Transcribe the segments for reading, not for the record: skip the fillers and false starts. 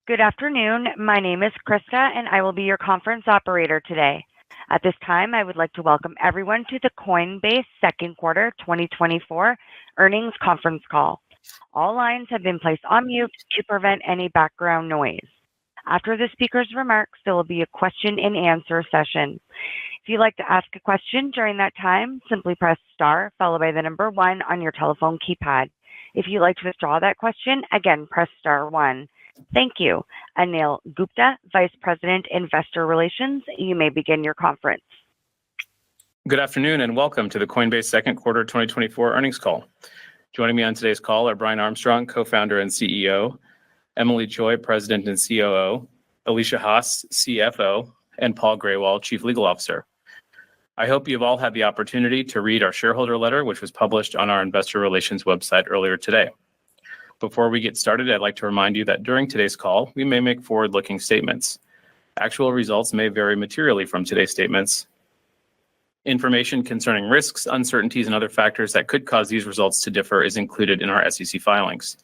Good afternoon. My name is Krista, and I will be your conference operator today. At this time, I would like to welcome everyone to the Coinbase second quarter 2024 earnings conference call. All lines have been placed on mute to prevent any background noise. After the speaker's remarks, there will be a question and answer session. If you'd like to ask a question during that time, simply press star followed by the number 1 on your telephone keypad. If you'd like to withdraw that question, again, press star 1. Thank you. Anil Gupta, Vice President, Investor Relations, you may begin your conference. Good afternoon and welcome to the Coinbase second quarter 2024 earnings call. Joining me on today's call are Brian Armstrong, co-founder and CEO, Emily Choi, President and COO, Alicia Haas, CFO, and Paul Graywall, Chief Legal Officer. I hope you've all had the opportunity to read our shareholder letter, which was published on our investor relations website earlier today. Before we get started, I'd like to remind you that during today's call, we may make forward-looking statements. Actual results may vary materially from today's statements. Information concerning risks, uncertainties, and other factors that could cause these results to differ is included in our SEC filings.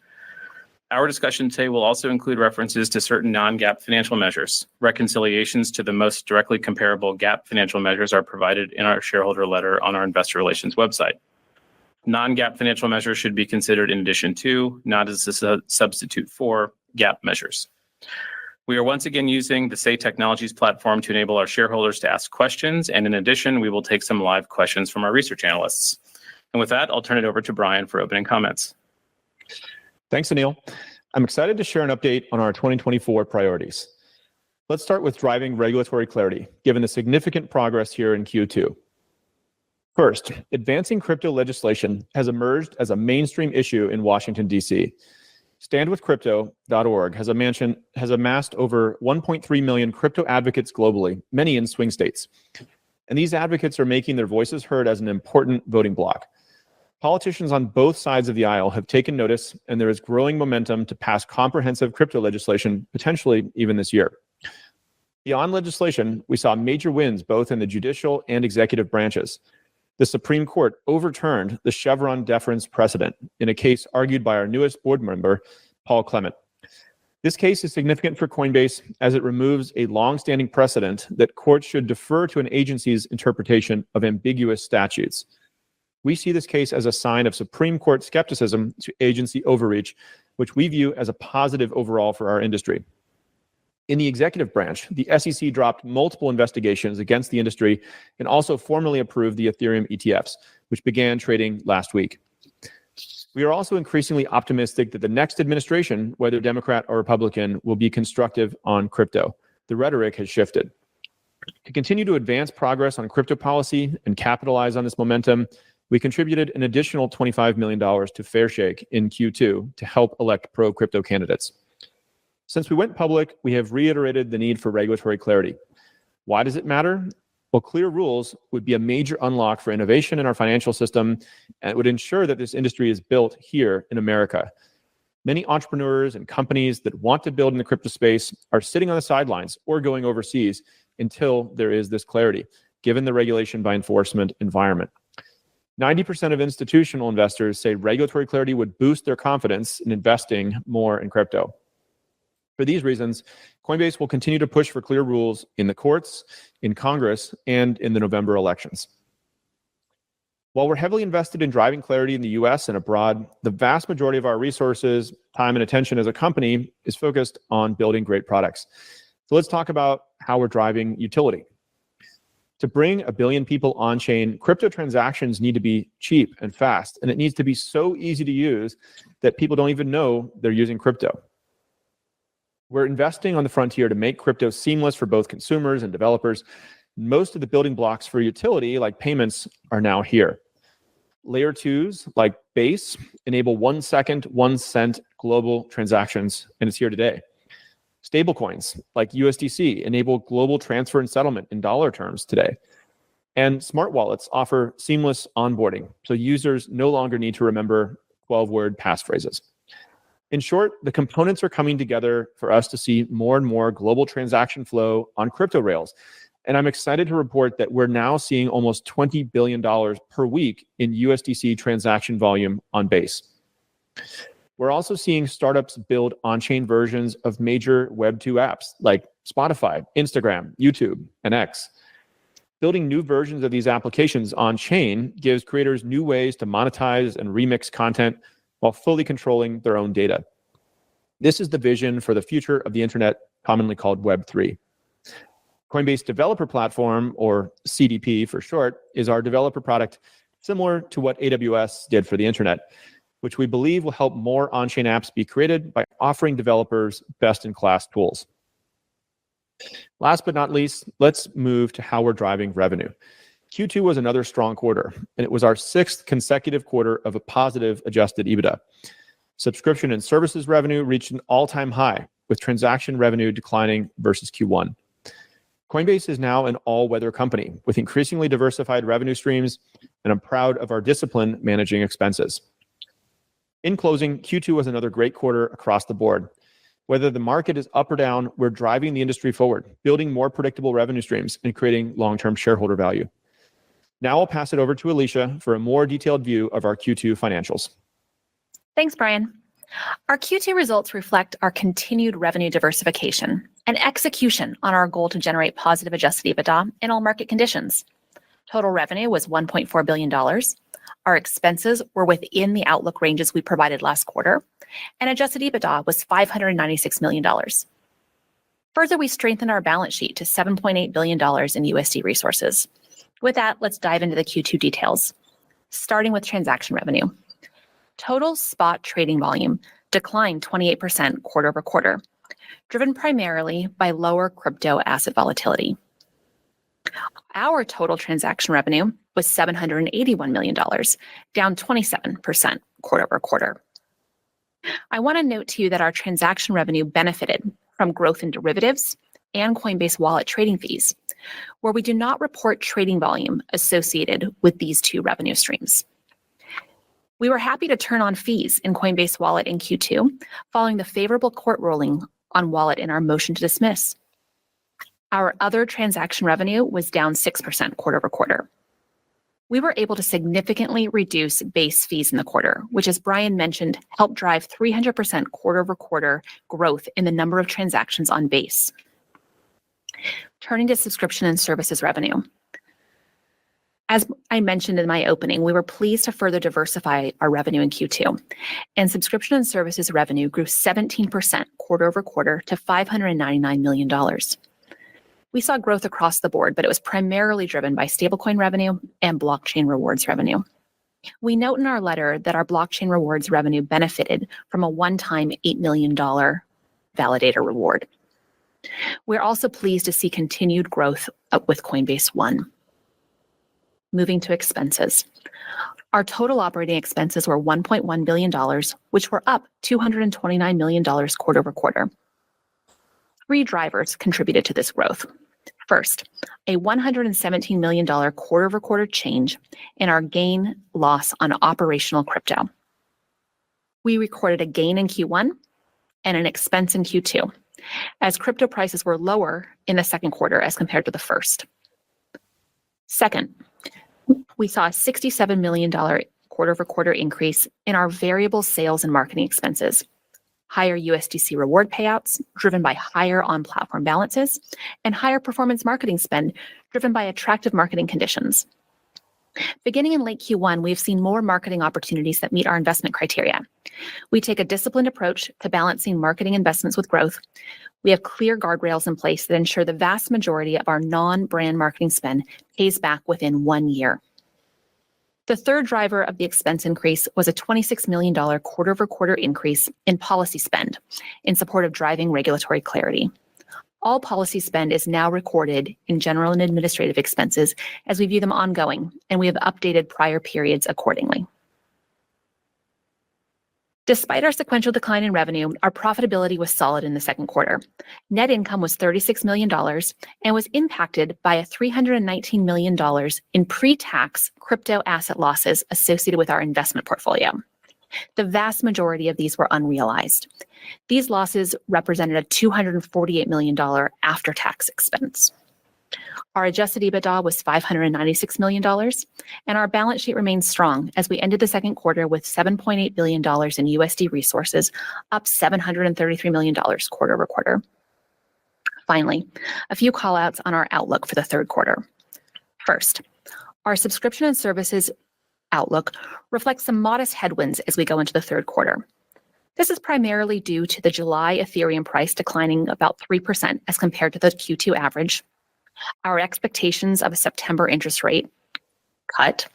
Our discussion today will also include references to certain non-GAAP financial measures. Reconciliations to the most directly comparable GAAP financial measures are provided in our shareholder letter on our investor relations website. Non-GAAP financial measures should be considered in addition to, not as a substitute for, GAAP measures. We are once again using the Say Technologies platform to enable our shareholders to ask questions, and in addition, we will take some live questions from our research analysts. And with that, I'll turn it over to Brian for opening comments. Thanks, Anil. I'm excited to share an update on our 2024 priorities. Let's start with driving regulatory clarity, given the significant progress here in Q2. First, advancing crypto legislation has emerged as a mainstream issue in Washington, D.C. StandWithCrypto.org has amassed over 1.3 million crypto advocates globally, many in swing states. And these advocates are making their voices heard as an important voting bloc. Politicians on both sides of the aisle have taken notice, and there is growing momentum to pass comprehensive crypto legislation, potentially even this year. Beyond legislation, we saw major wins both in the judicial and executive branches. The Supreme Court overturned the Chevron deference precedent in a case argued by our newest board member, Paul Clement. This case is significant for Coinbase as it removes a long-standing precedent that courts should defer to an agency's interpretation of ambiguous statutes. We see this case as a sign of Supreme Court skepticism to agency overreach, which we view as a positive overall for our industry. In the executive branch, the SEC dropped multiple investigations against the industry and also formally approved the Ethereum ETFs, which began trading last week. We are also increasingly optimistic that the next administration, whether Democrat or Republican, will be constructive on crypto. The rhetoric has shifted. To continue to advance progress on crypto policy and capitalize on this momentum, we contributed an additional $25 million to Fairshake in Q2 to help elect pro-crypto candidates. Since we went public, we have reiterated the need for regulatory clarity. Why does it matter? Well, clear rules would be a major unlock for innovation in our financial system, and it would ensure that this industry is built here in America. Many entrepreneurs and companies that want to build in the crypto space are sitting on the sidelines or going overseas until there is this clarity, given the regulation by enforcement environment. 90% of institutional investors say regulatory clarity would boost their confidence in investing more in crypto. For these reasons, Coinbase will continue to push for clear rules in the courts, in Congress, and in the November elections. While we're heavily invested in driving clarity in the US and abroad, the vast majority of our resources, time, and attention as a company is focused on building great products. So let's talk about how we're driving utility. To bring 1 billion people on-chain, crypto transactions need to be cheap and fast, and it needs to be so easy to use that people don't even know they're using crypto. We're investing on the frontier to make crypto seamless for both consumers and developers. Most of the building blocks for utility, like payments, are now here. Layer 2s, like Base, enable 1 second, 1 cent global transactions, and it's here today. Stablecoins, like USDC, enable global transfer and settlement in dollar terms today. And smart wallets offer seamless onboarding, so users no longer need to remember 12-word passphrases. In short, the components are coming together for us to see more and more global transaction flow on crypto rails. And I'm excited to report that we're now seeing almost $20 billion per week in USDC transaction volume on Base. We're also seeing startups build on-chain versions of major Web 2 apps like Spotify, Instagram, YouTube, and X. Building new versions of these applications on-chain gives creators new ways to monetize and remix content while fully controlling their own data. This is the vision for the future of the internet, commonly called Web 3. Coinbase Developer Platform, or CDP for short, is our developer product similar to what AWS did for the internet, which we believe will help more on-chain apps be created by offering developers best-in-class tools. Last but not least, let's move to how we're driving revenue. Q2 was another strong quarter, and it was our 6th consecutive quarter of a positive adjusted EBITDA. Subscription and services revenue reached an all-time high, with transaction revenue declining versus Q1. Coinbase is now an all-weather company with increasingly diversified revenue streams, and I'm proud of our discipline managing expenses. In closing, Q2 was another great quarter across the board. Whether the market is up or down, we're driving the industry forward, building more predictable revenue streams and creating long-term shareholder value. Now I'll pass it over to Alicia for a more detailed view of our Q2 financials. Thanks, Brian. Our Q2 results reflect our continued revenue diversification and execution on our goal to generate positive adjusted EBITDA in all market conditions. Total revenue was $1.4 billion. Our expenses were within the outlook ranges we provided last quarter, and adjusted EBITDA was $596 million. Further, we strengthened our balance sheet to $7.8 billion in USD resources. With that, let's dive into the Q2 details, starting with transaction revenue. Total spot trading volume declined 28% quarter over quarter, driven primarily by lower crypto asset volatility. Our total transaction revenue was $781 million, down 27% quarter over quarter. I want to note to you that our transaction revenue benefited from growth in derivatives and Coinbase Wallet trading fees, where we do not report trading volume associated with these two revenue streams. We were happy to turn on fees in Coinbase Wallet in Q2, following the favorable court ruling on Wallet in our motion to dismiss. Our other transaction revenue was down 6% quarter over quarter. We were able to significantly reduce base fees in the quarter, which, as Brian mentioned, helped drive 300% quarter over quarter growth in the number of transactions on base. Turning to subscription and services revenue. As I mentioned in my opening, we were pleased to further diversify our revenue in Q2, and subscription and services revenue grew 17% quarter over quarter to $599 million. We saw growth across the board, but it was primarily driven by stablecoin revenue and blockchain rewards revenue. We note in our letter that our blockchain rewards revenue benefited from a one-time $8 million validator reward. We're also pleased to see continued growth with Coinbase One. Moving to expenses. Our total operating expenses were $1.1 billion, which were up $229 million quarter over quarter. Three drivers contributed to this growth. First, a $117 million quarter over quarter change in our gain loss on operational crypto. We recorded a gain in Q1 and an expense in Q2, as crypto prices were lower in the second quarter as compared to the first. Second, we saw a $67 million quarter over quarter increase in our variable sales and marketing expenses, higher USDC reward payouts driven by higher on-platform balances, and higher performance marketing spend driven by attractive marketing conditions. Beginning in late Q1, we've seen more marketing opportunities that meet our investment criteria. We take a disciplined approach to balancing marketing investments with growth. We have clear guardrails in place that ensure the vast majority of our non-brand marketing spend pays back within 1 year. The third driver of the expense increase was a $26 million quarter over quarter increase in policy spend in support of driving regulatory clarity. All policy spend is now recorded in general and administrative expenses as we view them ongoing, and we have updated prior periods accordingly. Despite our sequential decline in revenue, our profitability was solid in the second quarter. Net income was $36 million and was impacted by a $319 million in pre-tax crypto asset losses associated with our investment portfolio. The vast majority of these were unrealized. These losses represented a $248 million after-tax expense. Our adjusted EBITDA was $596 million, and our balance sheet remains strong as we ended the second quarter with $7.8 billion in USD resources, up $733 million quarter over quarter. Finally, a few callouts on our outlook for the third quarter. First, our subscription and services outlook reflects some modest headwinds as we go into the third quarter. This is primarily due to the July Ethereum price declining about 3% as compared to the Q2 average, our expectations of a September interest rate cut,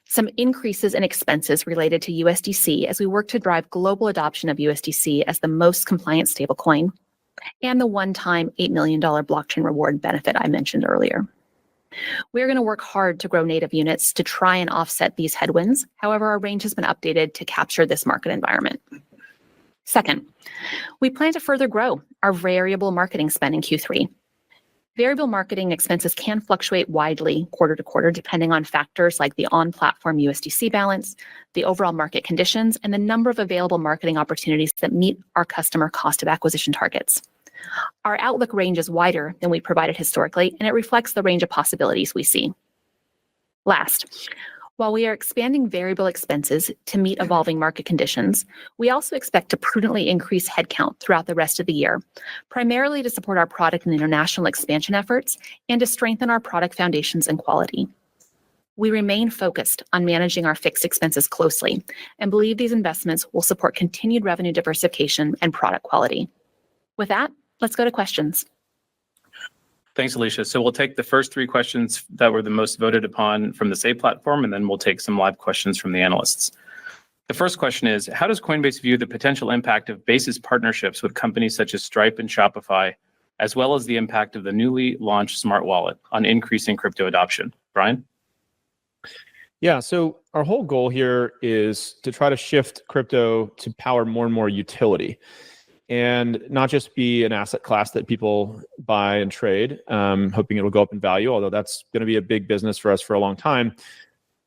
some increases in expenses related to USDC as we work to drive global adoption of USDC as the most compliant stablecoin, and the one-time $8 million blockchain reward benefit I mentioned earlier. We're going to work hard to grow native units to try and offset these headwinds. However, our range has been updated to capture this market environment. Second, we plan to further grow our variable marketing spend in Q3. Variable marketing expenses can fluctuate widely quarter to quarter depending on factors like the on-platform USDC balance, the overall market conditions, and the number of available marketing opportunities that meet our customer cost of acquisition targets. Our outlook range is wider than we provided historically, and it reflects the range of possibilities we see. Last, while we are expanding variable expenses to meet evolving market conditions, we also expect to prudently increase headcount throughout the rest of the year, primarily to support our product and international expansion efforts and to strengthen our product foundations and quality. We remain focused on managing our fixed expenses closely and believe these investments will support continued revenue diversification and product quality. With that, let's go to questions. Thanks, Alicia. So we'll take the first three questions that were the most voted upon from the Say platform, and then we'll take some live questions from the analysts. The first question is, how does Coinbase view the potential impact of Base's partnerships with companies such as Stripe and Shopify, as well as the impact of the newly launched smart wallet on increasing crypto adoption? Brian? Yeah, so our whole goal here is to try to shift crypto to power more and more utility, and not just be an asset class that people buy and trade, hoping it'll go up in value, although that's going to be a big business for us for a long time.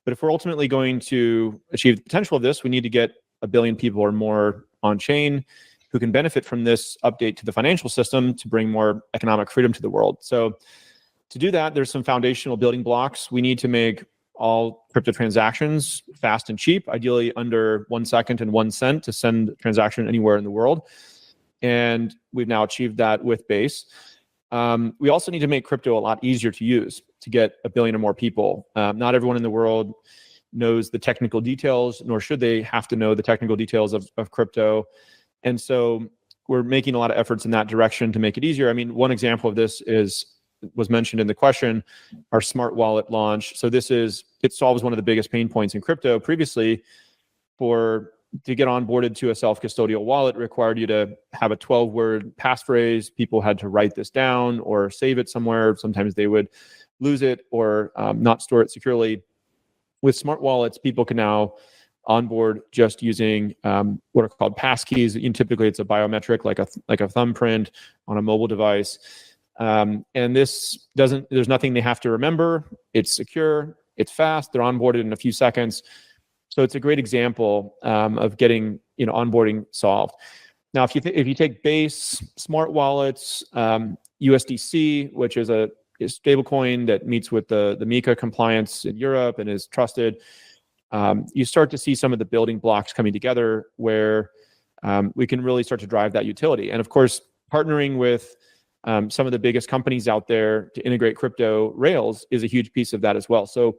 But if we're ultimately going to achieve the potential of this, we need to get 1 billion people or more on chain who can benefit from this update to the financial system to bring more economic freedom to the world. So to do that, there's some foundational building blocks. We need to make all crypto transactions fast and cheap, ideally under 1 second and 1 cent to send a transaction anywhere in the world. And we've now achieved that with Base. We also need to make crypto a lot easier to use to get 1 billion or more people. Not everyone in the world knows the technical details, nor should they have to know the technical details of crypto. And so we're making a lot of efforts in that direction to make it easier. I mean, one example of this was mentioned in the question, our smart wallet launch. So it solves one of the biggest pain points in crypto. Previously, to get onboarded to a self-custodial wallet required you to have a 12-word passphrase. People had to write this down or save it somewhere. Sometimes they would lose it or not store it securely. With smart wallets, people can now onboard just using what are called passkeys. And typically, it's a biometric, like a thumbprint on a mobile device. And there's nothing they have to remember. It's secure. It's fast. They're onboarded in a few seconds. So it's a great example of getting onboarding solved. Now, if you take Base, smart wallets, USDC, which is a stablecoin that meets with the MiCA compliance in Europe and is trusted, you start to see some of the building blocks coming together where we can really start to drive that utility. And of course, partnering with some of the biggest companies out there to integrate crypto rails is a huge piece of that as well. So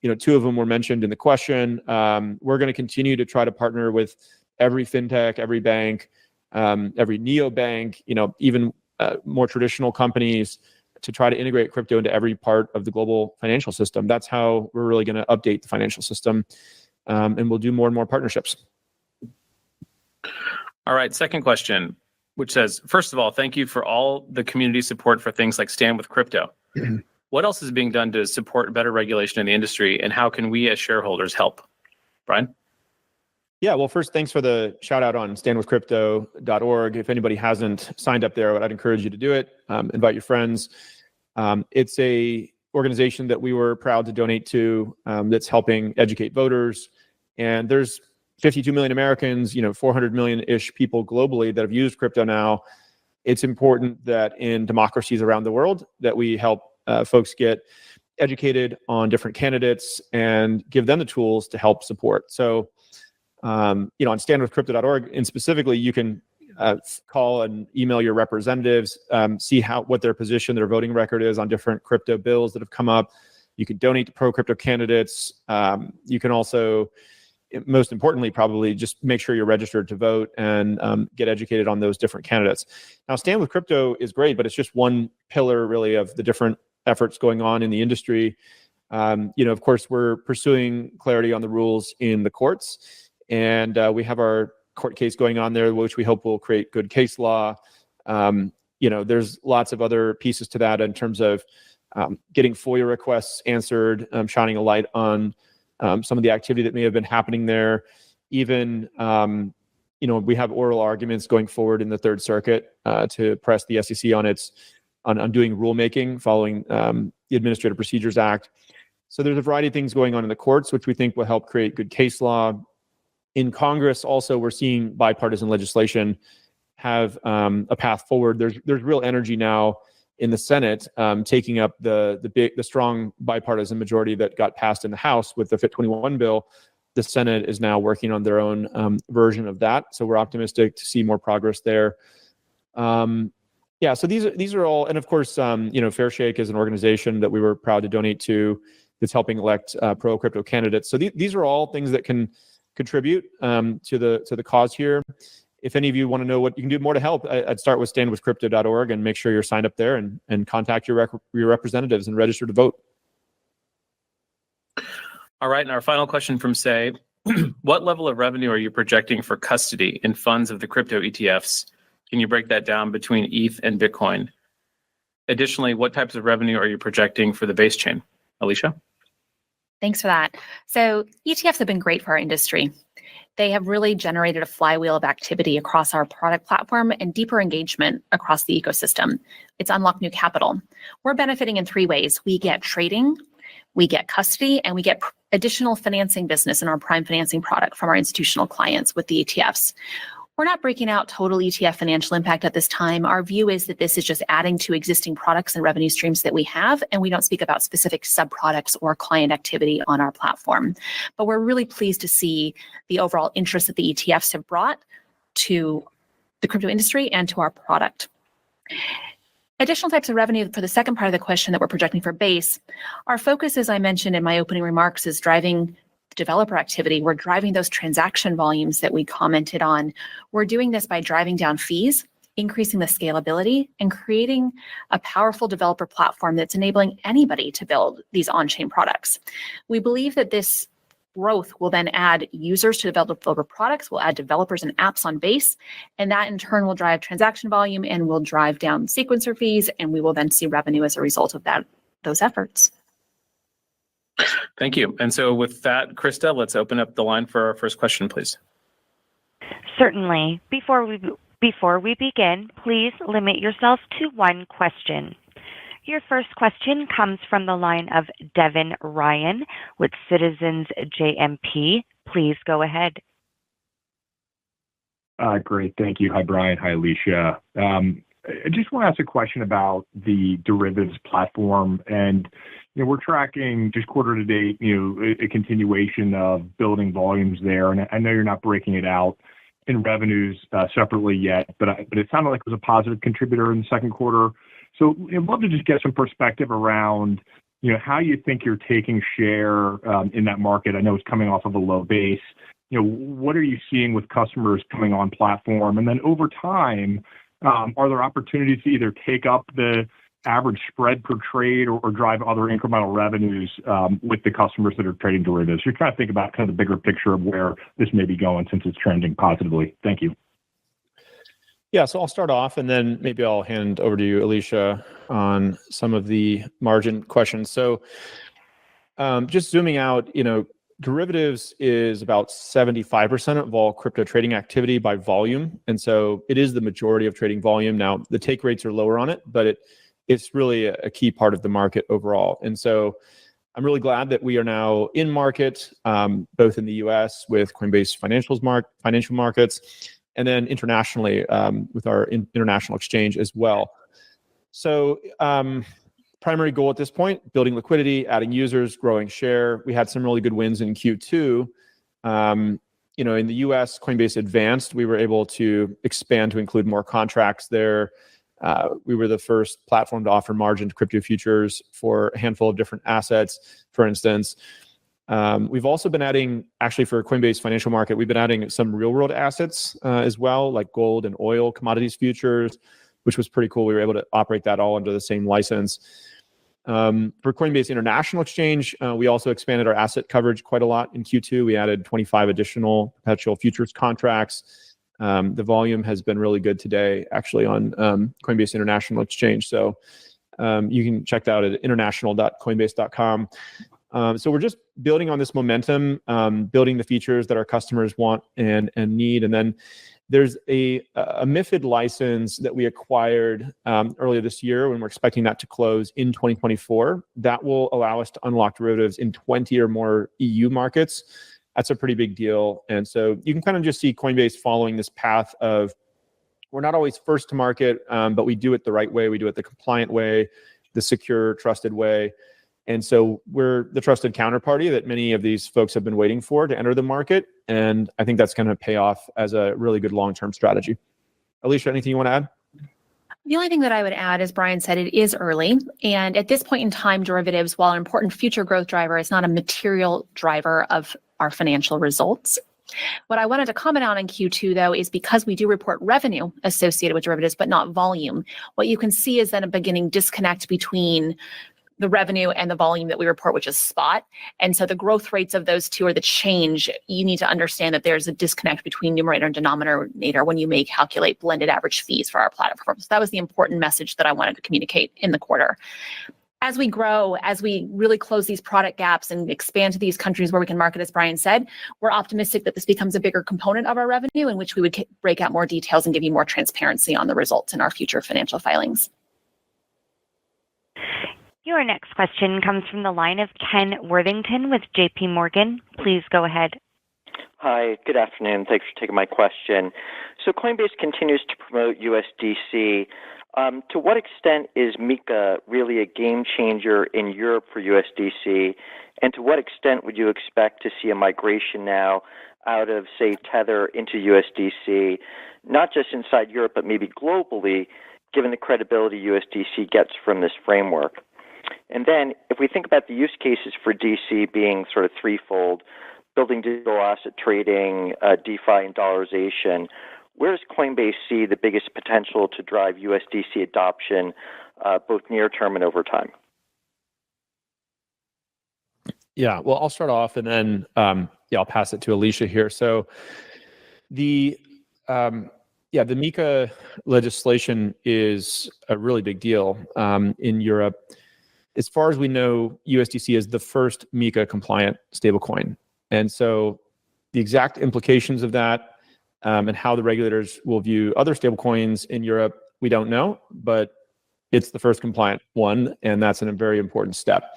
2 of them were mentioned in the question. We're going to continue to try to partner with every fintech, every bank, every neobank, even more traditional companies to try to integrate crypto into every part of the global financial system. That's how we're really going to update the financial system, and we'll do more and more partnerships. All right, second question, which says, first of all, thank you for all the community support for things like Stand with Crypto. What else is being done to support better regulation in the industry, and how can we as shareholders help? Brian? Yeah, well, first, thanks for the shout out on standwithcrypto.org. If anybody hasn't signed up there, I'd encourage you to do it. Invite your friends. It's a organization that we were proud to donate to that's helping educate voters. And there's 52 million Americans, 400 million-ish people globally that have used crypto now. It's important that in democracies around the world that we help folks get educated on different candidates and give them the tools to help support. So, on standwithcrypto.org, and specifically, you can call and email your representatives, see what their position, their voting record is on different crypto bills that have come up. You can donate to pro-crypto candidates. You can also, most importantly, probably just make sure you're registered to vote and get educated on those different candidates. Now, Stand with Crypto is great, but it's just one pillar really of the different efforts going on in the industry. Of course, we're pursuing clarity on the rules in the courts, and we have our court case going on there, which we hope will create good case law. There's lots of other pieces to that in terms of getting FOIA requests answered, shining a light on some of the activity that may have been happening there. Even, we have oral arguments going forward in the Third Circuit to press the SEC on doing rulemaking following the Administrative Procedures Act. So there's a variety of things going on in the courts, which we think will help create good case law. In Congress, also, we're seeing bipartisan legislation have a path forward. There's real energy now in the Senate, taking up the strong bipartisan majority that got passed in the House with the FIT 21 bill. The Senate is now working on their own version of that, so we're optimistic to see more progress there. So these are all, and of course, Fairshake is an organization that we were proud to donate to that's helping elect pro-crypto candidates. So these are all things that can contribute to the cause here. If any of you want to know what you can do more to help, I'd start with standwithcrypto.org and make sure you're signed up there and contact your representatives and register to vote. All right, and our final question from Say, what level of revenue are you projecting for custody in funds of the crypto ETFs? Can you break that down between ETH and Bitcoin? Additionally, what types of revenue are you projecting for the base chain? Alicia? Thanks for that. So ETFs have been great for our industry. They have really generated a flywheel of activity across our product platform and deeper engagement across the ecosystem. It's unlocked new capital. We're benefiting in three ways. We get trading, we get custody, and we get additional financing business in our prime financing product from our institutional clients with the ETFs. We're not breaking out total ETF financial impact at this time. Our view is that this is just adding to existing products and revenue streams that we have, and we don't speak about specific sub-products or client activity on our platform. But we're really pleased to see the overall interest that the ETFs have brought to the crypto industry and to our product. Additional types of revenue for the second part of the question that we're projecting for base. Our focus, as I mentioned in my opening remarks, is driving developer activity. We're driving those transaction volumes that we commented on. We're doing this by driving down fees, increasing the scalability, and creating a powerful developer platform that's enabling anybody to build these on-chain products. We believe that this growth will then add users to developer products, will add developers and apps on base, and that in turn will drive transaction volume and will drive down sequencer fees, and we will then see revenue as a result of those efforts. Thank you. And so with that, Krista, let's open up the line for our first question, please. Certainly. Before we begin, please limit yourself to one question. Your first question comes from the line of Devin Ryan with Citizens JMP. Please go ahead. Great. Thank you. Hi, Brian. Hi, Alicia. I just want to ask a question about the derivatives platform. And we're tracking just quarter to date, a continuation of building volumes there. And I know you're not breaking it out in revenues separately yet, but it sounded like it was a positive contributor in the second quarter. So I'd love to just get some perspective around, how you think you're taking share in that market. I know it's coming off of a low base. What are you seeing with customers coming on platform? And then over time, are there opportunities to either take up the average spread per trade or drive other incremental revenues with the customers that are trading derivatives? You're trying to think about kind of the bigger picture of where this may be going since it's trending positively. Thank you. Yeah, so I'll start off and then maybe I'll hand over to you, Alicia, on some of the margin questions. So just zooming out, derivatives is about 75% of all crypto trading activity by volume. And so it is the majority of trading volume. Now, the take rates are lower on it, but it's really a key part of the market overall. And so I'm really glad that we are now in market, both in the US with Coinbase financial markets, and then internationally with our international exchange as well. So primary goal at this point, building liquidity, adding users, growing share. We had some really good wins in Q2. In the US, Coinbase Advanced, we were able to expand to include more contracts there. We were the first platform to offer margin to crypto futures for a handful of different assets, for instance. We've also been adding, actually for Coinbase Financial Market, we've been adding some real world assets as well, like gold and oil commodities futures, which was pretty cool. We were able to operate that all under the same license. For Coinbase International Exchange, we also expanded our asset coverage quite a lot in Q2. We added 25 additional perpetual futures contracts. The volume has been really good today, actually, on Coinbase International Exchange. So you can check that out at international.coinbase.com. So we're just building on this momentum, building the features that our customers want and need. And then there's a MiFID license that we acquired earlier this year, when we're expecting that to close in 2024. That will allow us to unlock derivatives in 20 or more EU markets. That's a pretty big deal. And so you can kind of just see Coinbase following this path of, we're not always first to market, but we do it the right way. We do it the compliant way, the secure, trusted way. And so we're the trusted counterparty that many of these folks have been waiting for to enter the market. And I think that's going to pay off as a really good long-term strategy. Alicia, anything you want to add? The only thing that I would add, as Brian said, it is early. And at this point in time, derivatives, while an important future growth driver, is not a material driver of our financial results. What I wanted to comment on in Q2, though, is because we do report revenue associated with derivatives, but not volume, what you can see is then a beginning disconnect between the revenue and the volume that we report, which is spot. And so the growth rates of those two, or the change, you need to understand that there's a disconnect between numerator and denominator when you may calculate blended average fees for our platform. So that was the important message that I wanted to communicate in the quarter. As we grow, as we really close these product gaps and expand to these countries where we can market, as Brian said, we're optimistic that this becomes a bigger component of our revenue, in which we would break out more details and give you more transparency on the results in our future financial filings. Your next question comes from the line of Ken Worthington with JP Morgan. Please go ahead. Hi, good afternoon. Thanks for taking my question. So Coinbase continues to promote USDC. To what extent is MiCA really a game changer in Europe for USDC? And to what extent would you expect to see a migration now out of, say, Tether into USDC, not just inside Europe, but maybe globally, given the credibility USDC gets from this framework? And then if we think about the use cases for DC being sort of threefold, building digital asset trading, DeFi, and dollarization, where does Coinbase see the biggest potential to drive USDC adoption, both near term and over time? Yeah, well, I'll start off and then I'll pass it to Alicia here. So the MiCA legislation is a really big deal in Europe. As far as we know, USDC is the first MiCA compliant stablecoin. And so the exact implications of that and how the regulators will view other stablecoins in Europe, we don't know, but it's the first compliant one, and that's a very important step.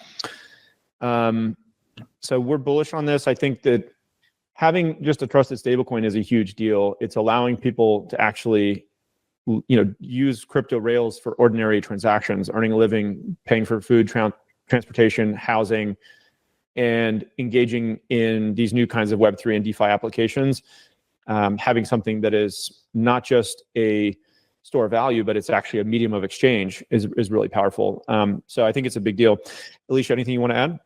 So we're bullish on this. I think that having just a trusted stablecoin is a huge deal. It's allowing people to actually use crypto rails for ordinary transactions, earning a living, paying for food, transportation, housing, and engaging in these new kinds of Web3 and DeFi applications. Having something that is not just a store of value, but it's actually a medium of exchange is really powerful. So I think it's a big deal. Alicia, anything you want to add?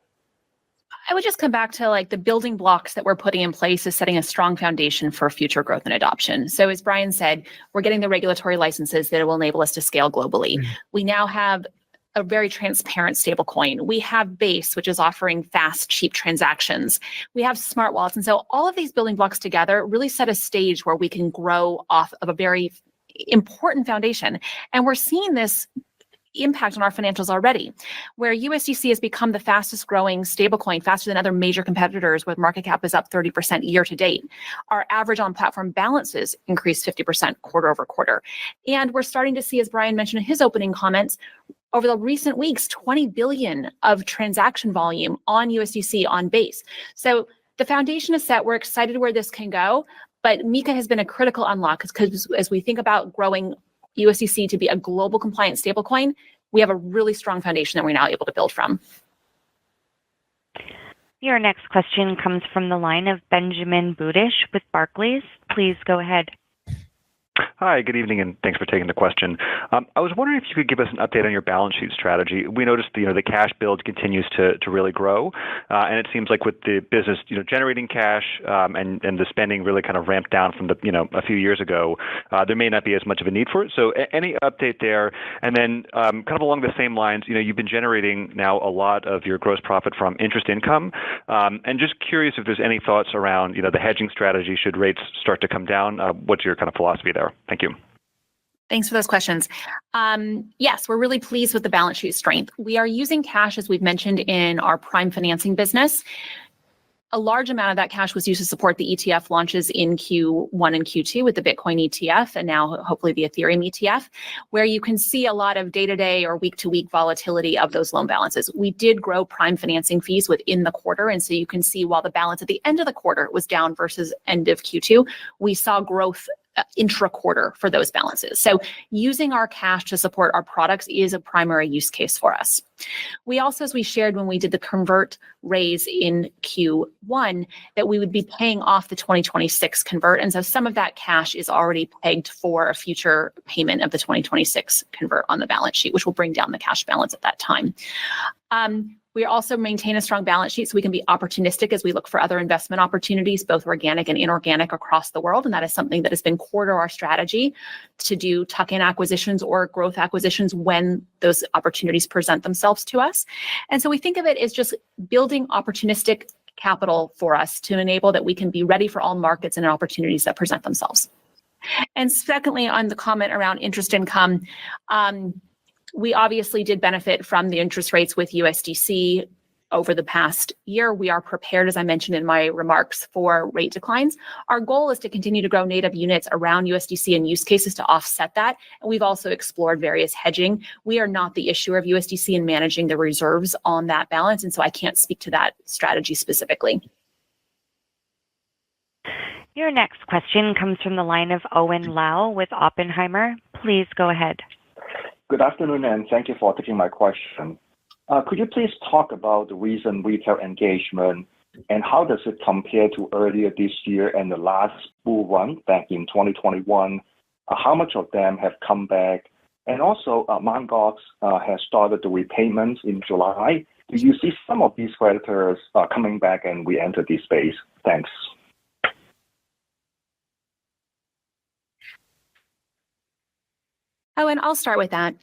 I would just come back to the building blocks that we're putting in place is setting a strong foundation for future growth and adoption. So as Brian said, we're getting the regulatory licenses that will enable us to scale globally. We now have a very transparent stablecoin. We have Base, which is offering fast, cheap transactions. We have smart wallets. And so all of these building blocks together really set a stage where we can grow off of a very important foundation. And we're seeing this impact on our financials already, where USDC has become the fastest growing stablecoin, faster than other major competitors, with market cap is up 30% year to date. Our average on platform balances increased 50% quarter over quarter. And we're starting to see, as Brian mentioned in his opening comments, over the recent weeks, 20 billion of transaction volume on USDC on Base. So the foundation is set. We're excited where this can go, but MiCA has been a critical unlock because as we think about growing USDC to be a global compliant stablecoin, we have a really strong foundation that we're now able to build from. Your next question comes from the line of Benjamin Budish with Barclays. Please go ahead. Hi, good evening, and thanks for taking the question. I was wondering if you could give us an update on your balance sheet strategy. We noticed the cash build continues to really grow, and it seems like with the business generating cash and the spending really kind of ramped down from a few years ago, there may not be as much of a need for it. So any update there? And then kind of along the same lines, you've been generating now a lot of your gross profit from interest income, and just curious if there's any thoughts around the hedging strategy should rates start to come down. What's your kind of philosophy there? Thank you. Thanks for those questions. Yes, we're really pleased with the balance sheet strength. We are using cash, as we've mentioned, in our prime financing business. A large amount of that cash was used to support the ETF launches in Q1 and Q2 with the Bitcoin ETF and now hopefully the Ethereum ETF, where you can see a lot of day-to-day or week-to-week volatility of those loan balances. We did grow prime financing fees within the quarter, and so you can see while the balance at the end of the quarter was down versus end of Q2, we saw growth intra-quarter for those balances. So using our cash to support our products is a primary use case for us. We also, as we shared when we did the convert raise in Q1, that we would be paying off the 2026 convert. And so some of that cash is already pegged for a future payment of the 2026 convert on the balance sheet, which will bring down the cash balance at that time. We also maintain a strong balance sheet so we can be opportunistic as we look for other investment opportunities, both organic and inorganic across the world. And that is something that has been core to our strategy to do tuck-in acquisitions or growth acquisitions when those opportunities present themselves to us. And so we think of it as just building opportunistic capital for us to enable that we can be ready for all markets and opportunities that present themselves. And secondly, on the comment around interest income, we obviously did benefit from the interest rates with USDC over the past year. We are prepared, as I mentioned in my remarks, for rate declines. Our goal is to continue to grow native units around USDC and use cases to offset that. And we've also explored various hedging. We are not the issuer of USDC and managing the reserves on that balance. And so I can't speak to that strategy specifically. Your next question comes from the line of Owen Lau with Oppenheimer. Please go ahead. Good afternoon, and thank you for taking my question. Could you please talk about the recent retail engagement and how does it compare to earlier this year and the last bull run back in 2021? How much of them have come back? And also, Mt. Gox has started the repayments in July. Do you see some of these creditors coming back and re-enter this space? Thanks. Oh, and I'll start with that.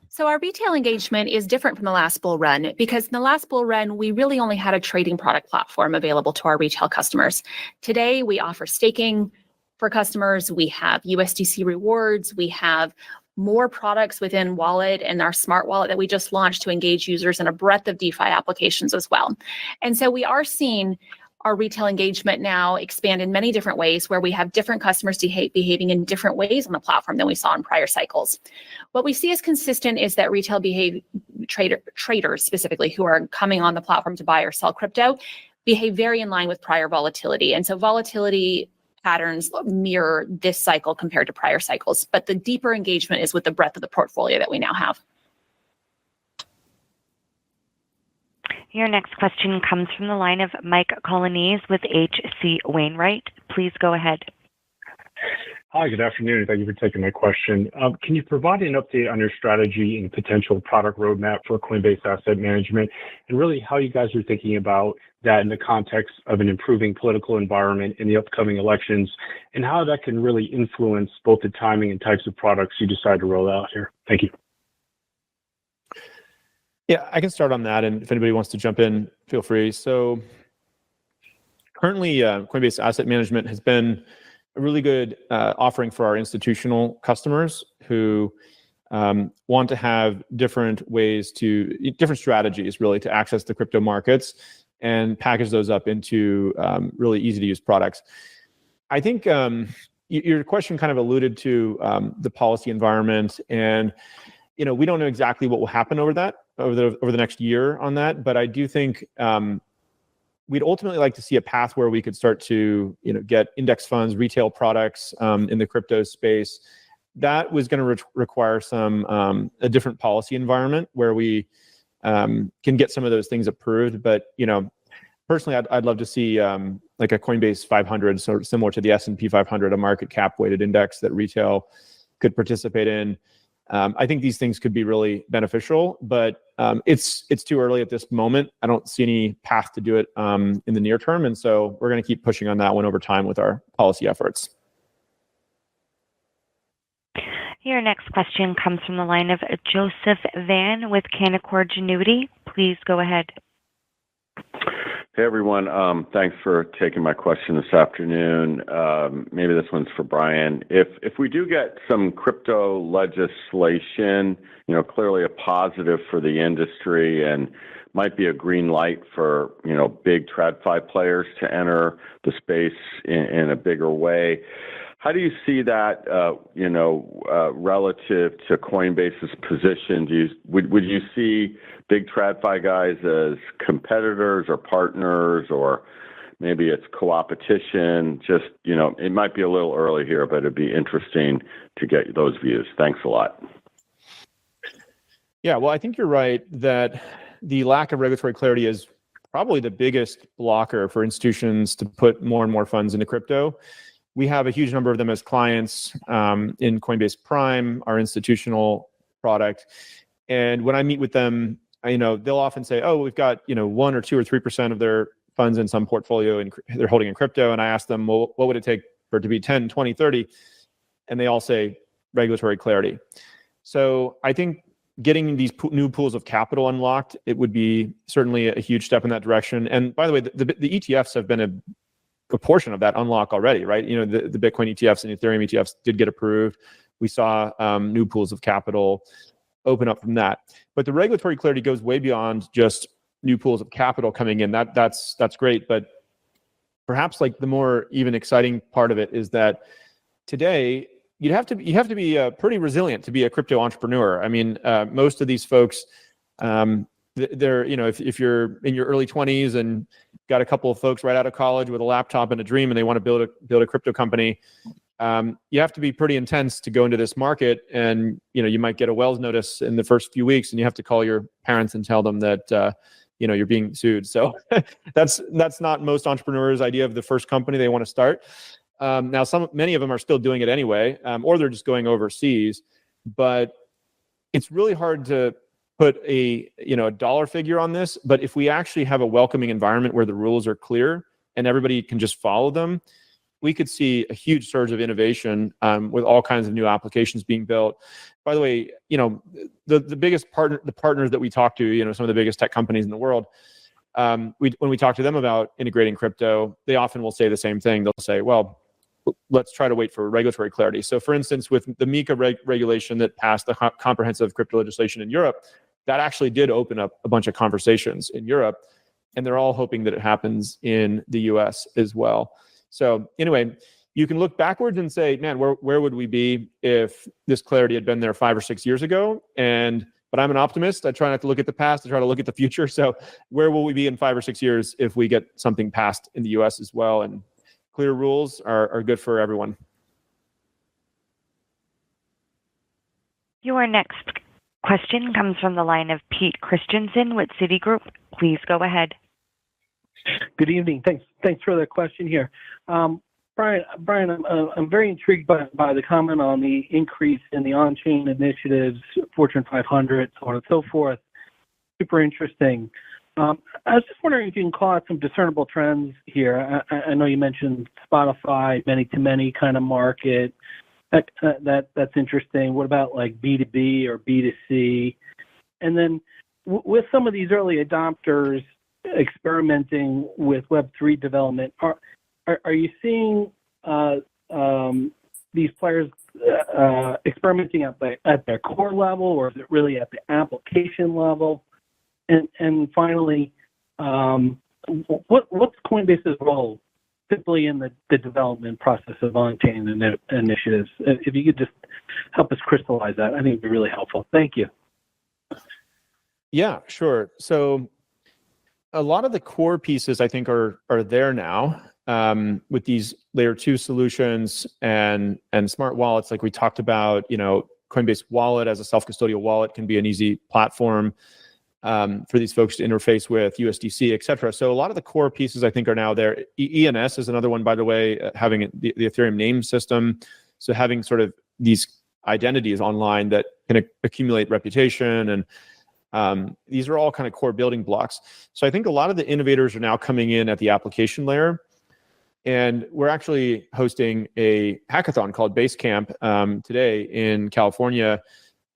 So our retail engagement is different from the last bull run because in the last bull run, we really only had a trading product platform available to our retail customers. Today, we offer staking for customers. We have USDC rewards. We have more products within Wallet and our smart wallet that we just launched to engage users in a breadth of DeFi applications as well. And so we are seeing our retail engagement now expand in many different ways where we have different customers behaving in different ways on the platform than we saw in prior cycles. What we see as consistent is that retail traders specifically who are coming on the platform to buy or sell crypto behave very in line with prior volatility. And so volatility patterns mirror this cycle compared to prior cycles. But the deeper engagement is with the breadth of the portfolio that we now have. Your next question comes from the line of Mike Colonnese with H.C. Wainwright. Please go ahead. Hi, good afternoon. Thank you for taking my question. Can you provide an update on your strategy and potential product roadmap for Coinbase Asset Management and really how you guys are thinking about that in the context of an improving political environment in the upcoming elections and how that can really influence both the timing and types of products you decide to roll out here? Thank you. Yeah, I can start on that, and if anybody wants to jump in, feel free. So currently, Coinbase Asset Management has been a really good offering for our institutional customers who want to have different strategies really to access the crypto markets and package those up into really easy to use products. I think your question kind of alluded to the policy environment, and we don't know exactly what will happen over the next year on that, but I do think we'd ultimately like to see a path where we could start to get index funds, retail products in the crypto space that was going to require some a different policy environment where we can get some of those things approved. But personally, I'd love to see like a Coinbase 500, sort of similar to the S&P 500, a market cap weighted index that retail could participate in. I think these things could be really beneficial, but it's too early at this moment. I don't see any path to do it in the near term, and so we're going to keep pushing on that one over time with our policy efforts. Your next question comes from the line of Joseph Van with Canaccord Genuity. Please go ahead. Hey, everyone. Thanks for taking my question this afternoon. Maybe this one's for Brian. If we do get some crypto legislation, clearly a positive for the industry and might be a green light for, big TradFi players to enter the space in a bigger way. How do you see that, relative to Coinbase's position? Would you see big TradFi guys as competitors or partners, or maybe it's co-opetition? Just, it might be a little early here, but it'd be interesting to get those views. Thanks a lot. Yeah, well, I think you're right that the lack of regulatory clarity is probably the biggest blocker for institutions to put more and more funds into crypto. We have a huge number of them as clients in Coinbase Prime, our institutional product. And when I meet with them, they'll often say, oh, we've got, 1 or 2 or 3% of their funds in some portfolio and they're holding in crypto. And I ask them, well, what would it take for it to be 10, 20, 30? And they all say regulatory clarity. So I think getting these new pools of capital unlocked, it would be certainly a huge step in that direction. And by the way, the ETFs have been a portion of that unlock already, right? The Bitcoin ETFs and Ethereum ETFs did get approved. We saw new pools of capital open up from that. But the regulatory clarity goes way beyond just new pools of capital coming in. That's great. But perhaps like the more even exciting part of it is that today you have to be pretty resilient to be a crypto entrepreneur. I mean, most of these folks, they're, if you're in your early 20s and got a couple of folks right out of college with a laptop and a dream and they want to build a crypto company, you have to be pretty intense to go into this market. And, you might get a Wells notice in the first few weeks and you have to call your parents and tell them that, you're being sued. So that's not most entrepreneurs' idea of the first company they want to start. Now, many of them are still doing it anyway, or they're just going overseas, but it's really hard to put a dollar figure on this. But if we actually have a welcoming environment where the rules are clear and everybody can just follow them, we could see a huge surge of innovation with all kinds of new applications being built. By the way, the biggest the partners that we talk to, some of the biggest tech companies in the world, when we talk to them about integrating crypto, they often will say the same thing. They'll say, well, let's try to wait for regulatory clarity. So for instance, with the MiCA regulation that passed the comprehensive crypto legislation in Europe, that actually did open up a bunch of conversations in Europe, and they're all hoping that it happens in the US as well. So anyway, you can look backwards and say, man, where would we be if this clarity had been there 5 or 6 years ago? But I'm an optimist. I try not to look at the past. I try to look at the future. So where will we be in 5 or 6 years if we get something passed in the US as well? And clear rules are good for everyone. Your next question comes from the line of Pete Christensen with Citigroup. Please go ahead. Good evening. Thanks for the question here. Brian, I'm very intrigued by the comment on the increase in the on-chain initiatives, Fortune 500, so on and so forth. Super interesting. I was just wondering if you can call out some discernible trends here. I know you mentioned Spotify, many-to-many kind of market. That's interesting. What about like B2B or B2C? And then with some of these early adopters experimenting with Web3 development, are you seeing these players experimenting at their core level, or is it really at the application level? And finally, what's Coinbase's role simply in the development process of on-chain initiatives? If you could just help us crystallize that, I think it'd be really helpful. Thank you. Yeah, sure. So a lot of the core pieces I think are there now. with these layer 2 solutions and smart wallets, like we talked about, Coinbase Wallet as a self-custodial wallet can be an easy platform for these folks to interface with, USDC, et cetera. So a lot of the core pieces I think are now there. ENS is another one, by the way, having the Ethereum name system. So having sort of these identities online that can accumulate reputation, and these are all kind of core building blocks. So I think a lot of the innovators are now coming in at the application layer. And we're actually hosting a hackathon called Basecamp today in California.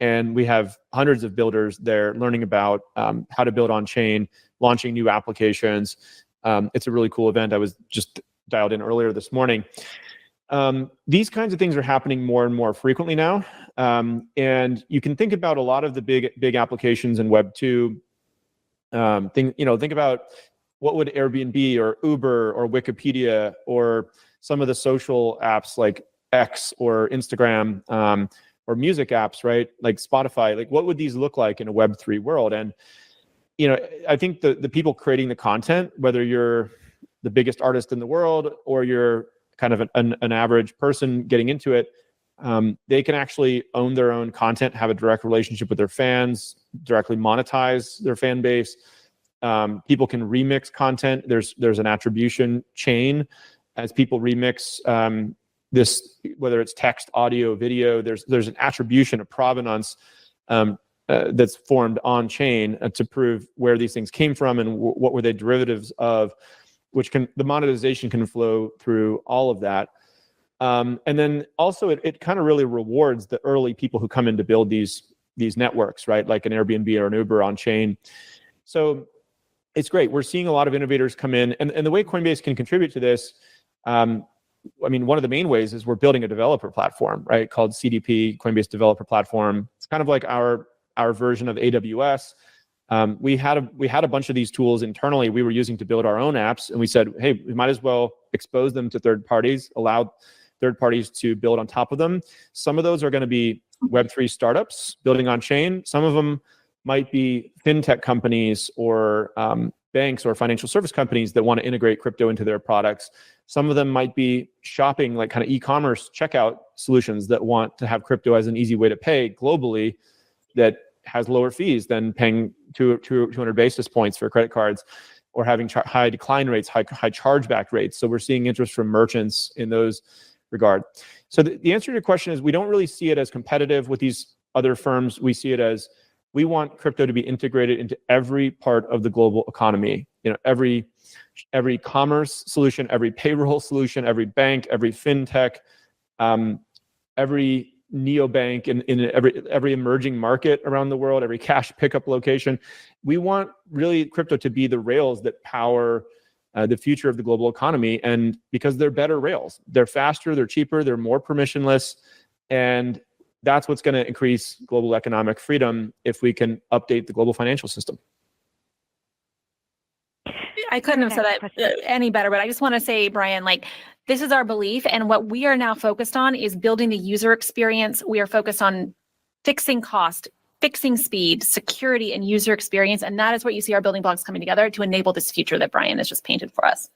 And we have hundreds of builders there learning about how to build on chain, launching new applications. It's a really cool event. I was just dialed in earlier this morning. These kinds of things are happening more and more frequently now. And you can think about a lot of the big applications in Web 2. Think about what would Airbnb or Uber or Wikipedia or some of the social apps like X or Instagram or music apps, right? Like Spotify, like what would these look like in a Web3 world? And, I think the people creating the content, whether you're the biggest artist in the world or you're kind of an average person getting into it, they can actually own their own content, have a direct relationship with their fans, directly monetize their fan base. People can remix content. There's an attribution chain as people remix this, whether it's text, audio, video. There's an attribution, a provenance that's formed on chain to prove where these things came from and what were they derivatives of, the monetization can flow through all of that. And then also it kind of really rewards the early people who come in to build these networks, right? Like an Airbnb or an Uber on chain. So it's great. We're seeing a lot of innovators come in, and the way Coinbase can contribute to this, one of the main ways is we're building a developer platform, right? Called CDP, Coinbase Developer Platform. It's kind of like our version of AWS. We had a bunch of these tools internally we were using to build our own apps, and we said, hey, we might as well expose them to third parties, allow third parties to build on top of them. Some of those are going to be Web3 startups building on chain. Some of them might be fintech companies or banks or financial service companies that want to integrate crypto into their products. Some of them might be shopping, like kind of e-commerce checkout solutions that want to have crypto as an easy way to pay globally that has lower fees than paying 200 basis points for credit cards, or having high decline rates, high chargeback rates. So we're seeing interest from merchants in those regard. So the answer to your question is we don't really see it as competitive with these other firms. We see it as we want crypto to be integrated into every part of the global economy. Every commerce solution, every payroll solution, every bank, every fintech, every neobank in every emerging market around the world, every cash pickup location. We want really crypto to be the rails that power the future of the global economy. And because they're better rails, they're faster, they're cheaper, they're more permissionless, and that's what's going to increase global economic freedom if we can update the global financial system. I couldn't have said that any better, but I just want to say, Brian, this is our belief, and what we are now focused on is building the user experience. We are focused on fixing cost, fixing speed, security, and user experience, and that is what you see our building blocks coming together to enable this future that Brian has just painted for us.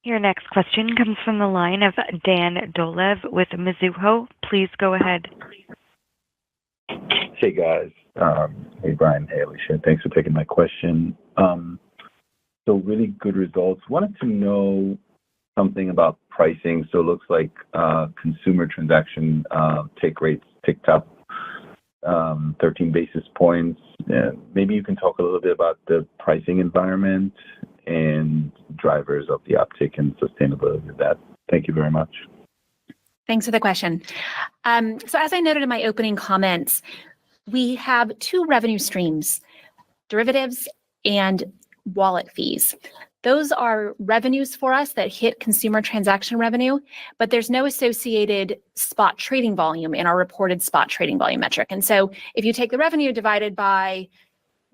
Your next question comes from the line of Dan Dolev with Mizuho. Please go ahead. Hey, guys. Hey, Brian. Hey, Alicia. Thanks for taking my question. So really good results. Wanted to know something about pricing. So it looks like consumer transaction take rates ticked up 13 basis points. Maybe you can talk a little bit about the pricing environment and drivers of the uptick and sustainability of that. Thank you very much. Thanks for the question. So as I noted in my opening comments, we have two revenue streams, derivatives and wallet fees. Those are revenues for us that hit consumer transaction revenue, but there's no associated spot trading volume in our reported spot trading volume metric. And so if you take the revenue divided by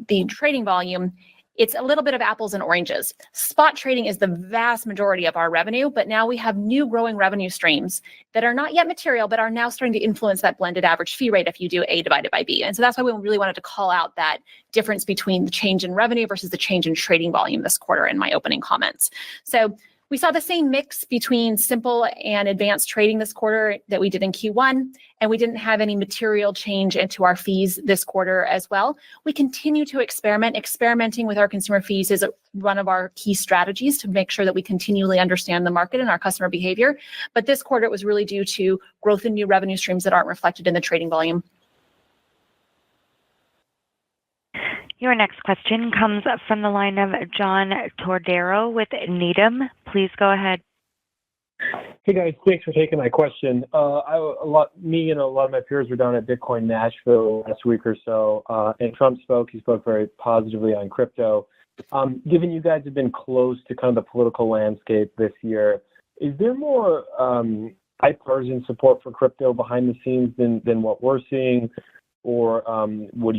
the trading volume, it's a little bit of apples and oranges. Spot trading is the vast majority of our revenue, but now we have new growing revenue streams that are not yet material, but are now starting to influence that blended average fee rate if you do A divided by B. And so that's why we really wanted to call out that difference between the change in revenue versus the change in trading volume this quarter in my opening comments. So we saw the same mix between simple and advanced trading this quarter that we did in Q1, and we didn't have any material change into our fees this quarter as well. We continue to experiment. Experimenting with our consumer fees is one of our key strategies to make sure that we continually understand the market and our customer behavior. But this quarter, it was really due to growth in new revenue streams that aren't reflected in the trading volume. Your next question comes from the line of John Tordero with Needham. Please go ahead. Hey guys, thanks for taking my question. Me and a lot of my peers were down at Bitcoin Nashville last week or so, and Trump spoke. He spoke very positively on crypto. Given you guys have been close to kind of the political landscape this year, is there more bipartisan support for crypto behind the scenes than what we're seeing? Or would,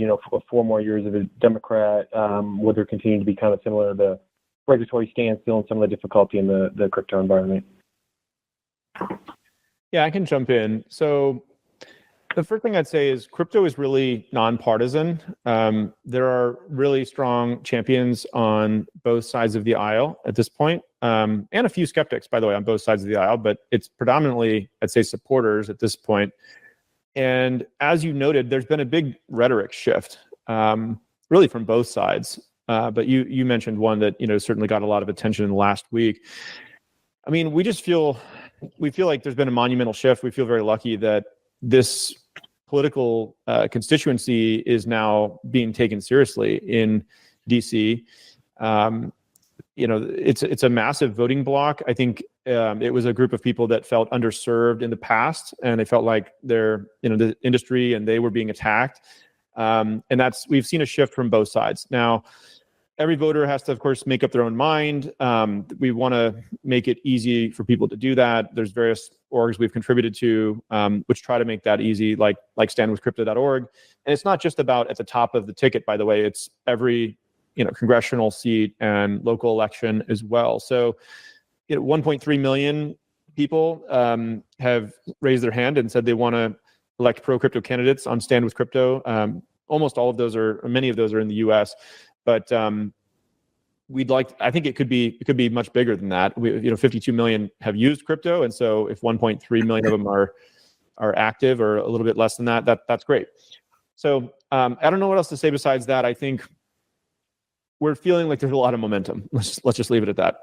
4 more years of a Democrat, would there continue to be kind of similar to the regulatory standstill and some of the difficulty in the crypto environment? Yeah, I can jump in. So the first thing I'd say is crypto is really nonpartisan. There are really strong champions on both sides of the aisle at this point, and a few skeptics, by the way, on both sides of the aisle, but it's predominantly, I'd say, supporters at this point. And as you noted, there's been a big rhetoric shift, really from both sides. But you mentioned one that certainly got a lot of attention in the last week. I mean, we feel like there's been a monumental shift. We feel very lucky that this political constituency is now being taken seriously in DC. It's a massive voting bloc. I think it was a group of people that felt underserved in the past, and they felt like they're the industry and they were being attacked. And we've seen a shift from both sides. Now, every voter has to, of course, make up their own mind. We want to make it easy for people to do that. There's various orgs we've contributed to, which try to make that easy, like standwithcrypto.org. And it's not just about at the top of the ticket, by the way. It's every congressional seat and local election as well. So 1.3 million people have raised their hand and said they want to elect pro-crypto candidates on Stand with Crypto. Almost all of those many of those are in the U.S., but I think it could be much bigger than that. 52 million have used crypto, and so if 1.3 million of them are active, or a little bit less than that's great. So I don't know what else to say besides that. I think we're feeling like there's a lot of momentum. Let's just leave it at that.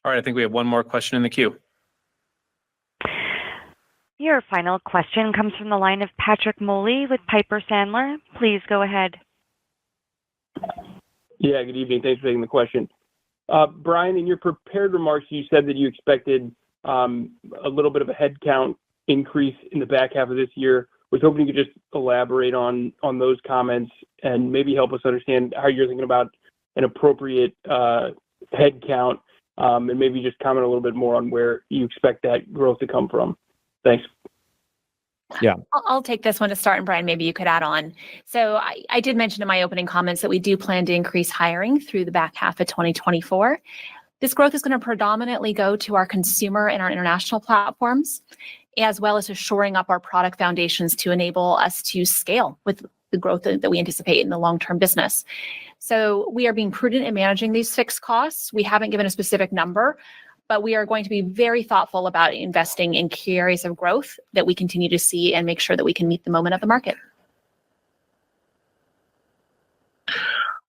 All right, I think we have one more question in the queue. Your final question comes from the line of Patrick Moley with Piper Sandler. Please go ahead. Yeah, good evening. Thanks for taking the question. Brian, in your prepared remarks, you said that you expected a little bit of a headcount increase in the back half of this year. I was hoping you could just elaborate on those comments and maybe help us understand how you're thinking about an appropriate headcount, and maybe just comment a little bit more on where you expect that growth to come from. Thanks. Yeah, I'll take this one to start, and Brian, maybe you could add on. So I did mention in my opening comments that we do plan to increase hiring through the back half of 2024. This growth is going to predominantly go to our consumer and our international platforms, as well as to shoring up our product foundations to enable us to scale with the growth that we anticipate in the long-term business. So we are being prudent in managing these fixed costs. We haven't given a specific number, but we are going to be very thoughtful about investing in key areas of growth that we continue to see and make sure that we can meet the moment of the market.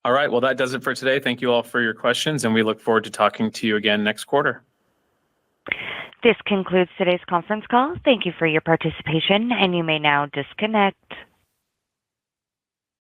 All right, well, that does it for today. Thank you all for your questions, and we look forward to talking to you again next quarter. This concludes today's conference call. Thank you for your participation, and you may now disconnect.